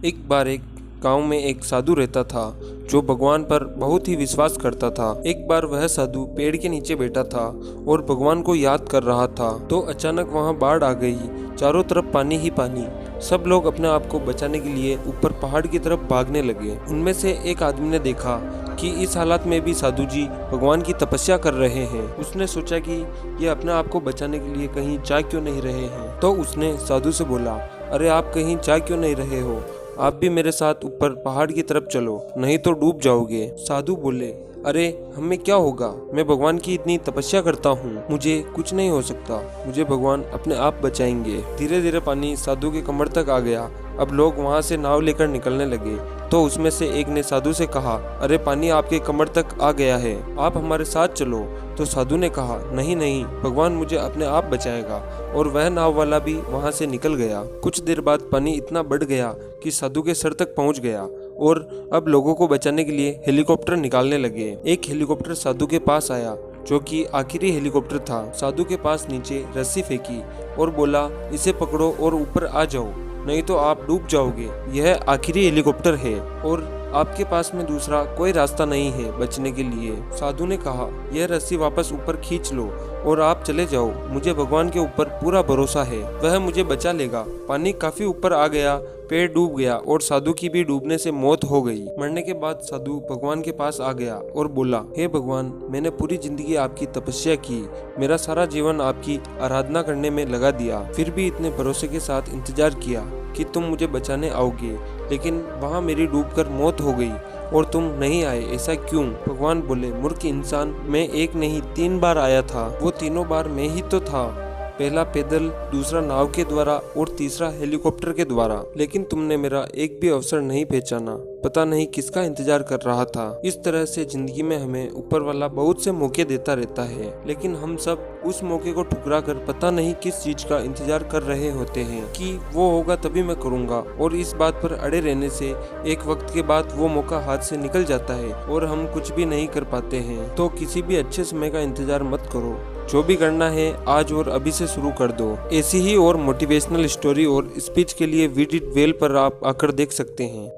एक बार एक गांव में एक साधु रहता था जो भगवान पर बहुत ही विश्वास करता था। एक बार वह साधु पेड़ के नीचे बैठा था और भगवान को याद कर रहा था तो अचानक वहां बाढ़ आ गई। चारों तरफ पानी ही पानी। सब लोग अपने आप को बचाने के लिए ऊपर पहाड़ की तरफ भागने लगे। उनमें से एक आदमी ने देखा कि इस हालात में भी साधु जी भगवान की तपस्या कर रहे हैं। उसने सोचा कि ये अपने आप को बचाने के लिए कहीं जा क्यों नहीं रहे हैं। तो उसने साधु से बोला, अरे आप कहीं जा क्यों नहीं रहे हो, आप भी मेरे साथ ऊपर पहाड़ की तरफ चलो, नहीं तो डूब जाओगे। साधु बोले, अरे हमें क्या होगा, मैं भगवान की इतनी तपस्या करता हूँ, मुझे कुछ नहीं हो सकता, मुझे भगवान अपने आप बचाएंगे। धीरे धीरे पानी साधु के कमर तक आ गया। अब लोग वहाँ से नाव लेकर निकलने लगे तो उसमें से एक ने साधु से कहा, अरे पानी आपके कमर तक आ गया है, आप हमारे साथ चलो। तो साधु ने कहा, नहीं नहीं, भगवान मुझे अपने आप बचाएगा। और वह नाव वाला भी वहाँ से निकल गया। कुछ देर बाद पानी इतना बढ़ गया कि साधु के सर तक पहुँच गया और अब लोगों को बचाने के लिए हेलीकॉप्टर निकालने लगे। एक हेलीकॉप्टर साधु के पास आया जो कि आखिरी हेलीकॉप्टर था। साधु के पास नीचे रस्सी फेंकी और बोला, इसे पकड़ो और ऊपर आ जाओ, नहीं तो आप डूब जाओगे। यह आखिरी हेलीकॉप्टर है और आपके पास में दूसरा कोई रास्ता नहीं है बचने के लिए। साधु ने कहा, यह रस्सी वापस ऊपर खींच लो और आप चले जाओ, मुझे भगवान के ऊपर पूरा भरोसा है, वह मुझे बचा लेगा। पानी काफी ऊपर आ गया, पेड़ डूब गया और साधु की भी डूबने से मौत हो गई। मरने के बाद साधु भगवान के पास आ गया और बोला, हे भगवान, मैंने पूरी जिंदगी आपकी तपस्या की, मेरा सारा जीवन आपकी आराधना करने में लगा दिया, फिर भी इतने भरोसे के साथ इंतजार किया कि तुम मुझे बचाने आओगे, लेकिन वहाँ मेरी डूबकर मौत हो गई और तुम नहीं आए, ऐसा क्यों? भगवान बोले, मूर्ख इंसान, मैं एक नहीं 3 बार आया था, वो तीनों बार मैं ही तो था, पहला पैदल, दूसरा नाव के द्वारा और तीसरा हेलीकॉप्टर के द्वारा, लेकिन तुमने मेरा एक भी अवसर नहीं पहचाना, पता नहीं किसका इंतजार कर रहा था। इस तरह से जिंदगी में हमें ऊपर वाला बहुत से मौके देता रहता है, लेकिन हम सब उस मौके को ठुकरा कर पता नहीं किस चीज का इंतजार कर रहे होते हैं कि वो होगा तभी मैं करूँगा, और इस बात पर अड़े रहने से एक वक्त के बाद वो मौका हाथ से निकल जाता है और हम कुछ भी नहीं कर पाते हैं। तो किसी भी अच्छे समय का इंतजार मत करो, जो भी करना है आज और अभी से शुरू कर दो। ऐसी ही और मोटिवेशनल स्टोरी और स्पीच के लिए वी डिड वेल पर आप आकर देख सकते हैं।